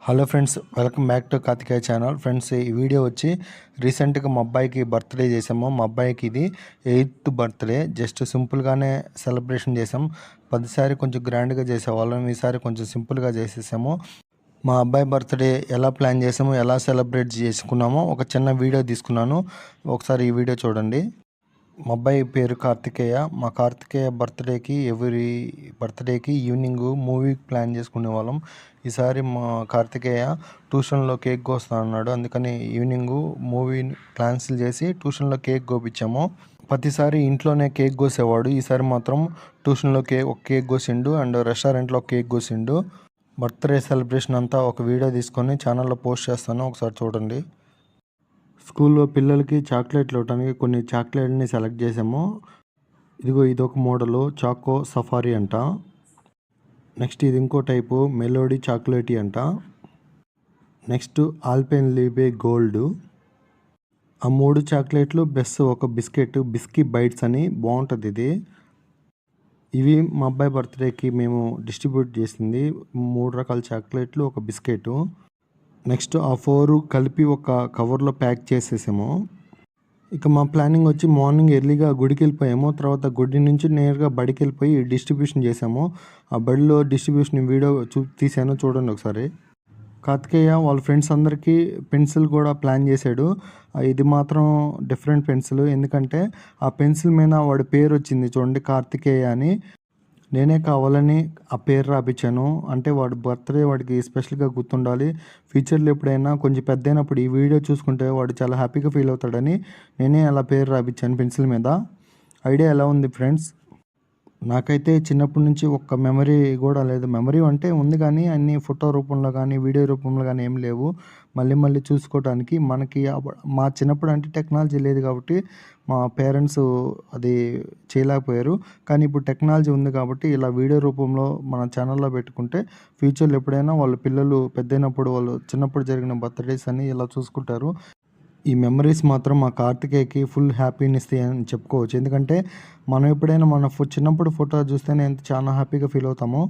Hello friends, welcome back to Karthikeya channel. Friends, ఈ video వచ్చి రీసెంట్గా మా అబ్బాయికి బర్త్డే చేసాము. మా అబ్బాయికి ఇది 8th బర్త్డే. జస్ట్ సింపుల్గానే సెలబ్రేషన్ చేసాం. 10సారి కొంచెం గ్రాండ్గా చేసేవాళ్ళం, ఈసారి కొంచెం సింపుల్గా చేసేసాము. మా అబ్బాయి బర్త్డే ఎలా ప్లాన్ చేసామో, ఎలా సెలబ్రేట్ చేసుకున్నామో ఒక చిన్న వీడియో తీసుకున్నాను. ఒకసారి ఈ వీడియో చూడండి. మా అబ్బాయి పేరు కార్తికేయ. మా కార్తికేయ ఎవ్రీ బర్త్డేకి ఈవినింగ్ మూవీ ప్లాన్ చేసుకునే వాళ్ళం. ఈసారి మా కార్తికేయ ట్యూషన్లో కేక్ కోస్తా అన్నాడు. అందుకని ఈవినింగ్ మూవీ క్యాన్సిల్ చేసి ట్యూషన్లో కేక్ కోపించాము. ప్రతిసారి ఇంట్లోనే కేక్ కోసేవాడు. ఈసారి మాత్రం ట్యూషన్లో ఒక కేక్ కోసిండు అండ్ రెస్టారెంట్లో కేక్ కోసిండు. బర్త్డే సెలబ్రేషన్ అంతా ఒక వీడియో తీసుకొని ఛానల్లో పోస్ట్ చేస్తాను, ఒకసారి చూడండి. స్కూల్లో పిల్లలకి చాక్లెట్లు ఇవ్వడానికి కొన్ని చాక్లెట్ని సెలెక్ట్ చేసాము. ఇదొక మోడలు చాకో సఫారీ అంట. నెక్స్ట్ ఇది ఇంకో టైపు మెలోడీ చాక్లెటీ అంట. Next Alpenliebe gold. ఆ 3 చాక్లెట్లు బెస్ట్ ఒక బిస్కీ బైట్స్ అని బాగుంటుంది ఇది. ఇవి మా అబ్బాయి బర్త్డేకి మేము డిస్ట్రిబ్యూట్ చేసింది. 3 రకాల చాక్లెట్లు, ఒక బిస్కెట్. నెక్స్ట్ ఆ 4 కలిపి ఒక కవర్లో ప్యాక్ చేసేసాము. ఇక మా ప్లానింగ్ వచ్చి మార్నింగ్ ఎర్లీగా గుడికి వెళ్ళిపోయాము. తర్వాత గుడి నుంచి నేరుగా బడికి వెళ్ళిపోయి డిస్ట్రిబ్యూషన్ చేసాము. ఆ బడిలో డిస్ట్రిబ్యూషన్ వీడియో తీసాను, చూడండి ఒకసారి. కార్తికేయ వాళ్ళ ఫ్రెండ్స్ అందరికీ పెన్సిల్ కూడా ప్లాన్ చేశాడు. ఇది మాత్రం డిఫరెంట్ పెన్సిల్, ఎందుకంటే ఆ పెన్సిల్ మీద వాడి పేరు వచ్చింది చూడండి, కార్తికేయ అని. నేనే కావాలని ఆ పేరు రాపించాను. అంటే వాడి బర్త్డే వాడికి స్పెషల్గా గుర్తుండాలి. ఫ్యూచర్లో ఎప్పుడైనా కొంచెం పెద్ద అయినప్పుడు ఈ వీడియో చూసుకుంటే వాడు చాలా హ్యాపీగా ఫీల్ అవుతాడని నేనే అలా పేరు రాపించాను పెన్సిల్ మీద. ఐడియా ఎలా ఉంది ఫ్రెండ్స్? నాకైతే చిన్నప్పటి నుంచి ఒక్క మెమరీ కూడా లేదు. మెమరీ అంటే ఉంది కానీ అన్ని ఫోటో రూపంలో కానీ వీడియో రూపంలో కానీ ఏం లేవు. మళ్ళీ చూసుకోవడానికి మనకి మా చిన్నప్పుడు అంటే టెక్నాలజీ లేదు కాబట్టి మా పేరెంట్స్ అది చేయలేకపోయారు. కానీ ఇప్పుడు టెక్నాలజీ ఉంది కాబట్టి ఇలా వీడియో రూపంలో మన ఛానల్లో పెట్టుకుంటే ఫ్యూచర్లో ఎప్పుడైనా వాళ్ళ పిల్లలు పెద్దయినప్పుడు వాళ్ళు చిన్నప్పుడు జరిగిన బర్త్డేస్ అని ఇలా చూసుకుంటారు. ఈ మెమరీస్ మాత్రం మా కార్తికేయకి ఫుల్ హ్యాపీనెస్ అని చెప్పుకోవచ్చు. ఎందుకంటే మనం ఎప్పుడైనా మన చిన్నప్పుడు ఫోటో చూస్తేనే ఎంత చాలా హ్యాపీగా ఫీల్ అవుతామో,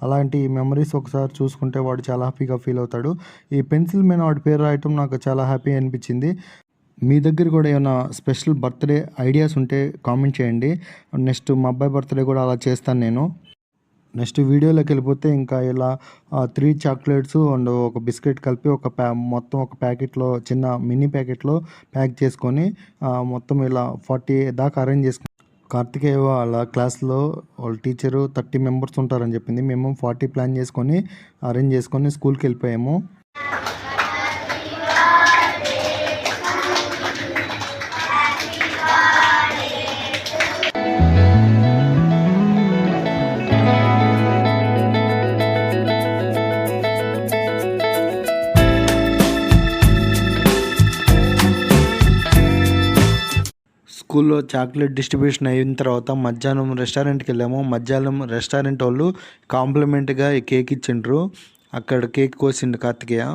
అలాంటి మెమరీస్ ఒకసారి చూసుకుంటే వాడు చాలా హ్యాపీగా ఫీల్ అవుతాడు. ఈ పెన్సిల్ మీద వాడి పేరు రాయటం నాకు చాలా హ్యాపీ అనిపించింది. మీ దగ్గర కూడా ఏమైనా స్పెషల్ బర్త్డే ఐడియాస్ ఉంటే కామెంట్ చేయండి. నెక్స్ట్ మా అబ్బాయి బర్త్డే కూడా అలా చేస్తాను నేను. నెక్స్ట్ వీడియోలోకి వెళ్ళిపోతే ఇంకా ఇలా 3 చాక్లెట్స్ అండ్ ఒక బిస్కెట్ కలిపి మొత్తం ఒక ప్యాకెట్లో చిన్న మినీ ప్యాకెట్లో ప్యాక్ చేసుకొని మొత్తం ఇలా 40 దాకా అరేంజ్ చేసుకుని, కార్తికేయ వాళ్ళ క్లాస్లో వాళ్ళ టీచరు 30 మెంబర్స్ ఉంటారని చెప్పింది. మేము 40 ప్లాన్ చేసుకొని అరేంజ్ చేసుకొని స్కూల్కి వెళ్ళిపోయాము. స్కూల్లో చాక్లెట్ డిస్ట్రిబ్యూషన్ అయిన తర్వాత మధ్యాహ్నం రెస్టారెంట్కి వెళ్ళాము. మధ్యాహ్నం రెస్టారెంట్ వాళ్ళు కాంప్లిమెంట్గా ఈ కేక్ ఇచ్చిండ్రు. అక్కడ కేక్ కోసిండు కార్తికేయ.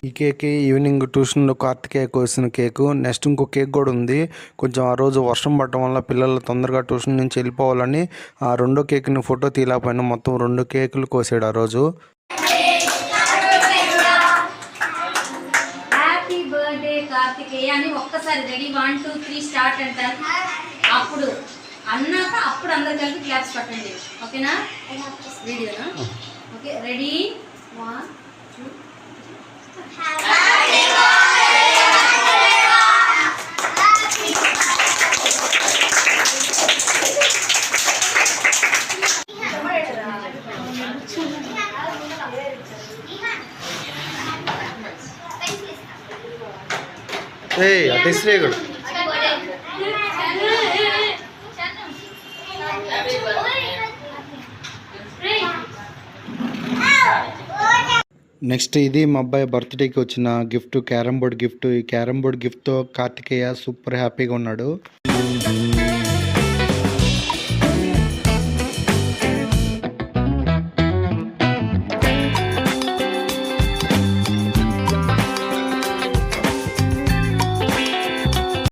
ఈ కేక్ ఈవినింగ్ ట్యూషన్లో కార్తికేయ కోసిన కేకు. నెక్స్ట్ ఇంకో కేక్ కూడా ఉంది. కొంచెం ఆ రోజు వర్షం పడటం వల్ల పిల్లలు తొందరగా ట్యూషన్ నుంచి వెళ్ళిపోవాలని ఆ రెండో కేక్ని ఫోటో తీయలేకపోయినా మొత్తం 2 కేకులు కోసాడు ఆ రోజు. హ్యాపీ బర్త్డే కార్తికేయ అని ఒక్కసారి రెడీ 1 2 3 స్టార్ట్ అంటారు. అప్పుడు అన్నాక అప్పుడు అందరు కలిపి క్లాప్స్ పట్టండి. ఓకేనా? వీడియోనా? Okay, ready 1 2. అటిశ్రేగుడు నెక్స్ట్ ఇది మా అబ్బాయి బర్త్డేకి వచ్చిన గిఫ్ట్, క్యారమ్ బోర్డ్ గిఫ్ట్. ఈ క్యారమ్ బోర్డ్ గిఫ్ట్తో కార్తికేయ సూపర్ హ్యాపీగా ఉన్నాడు.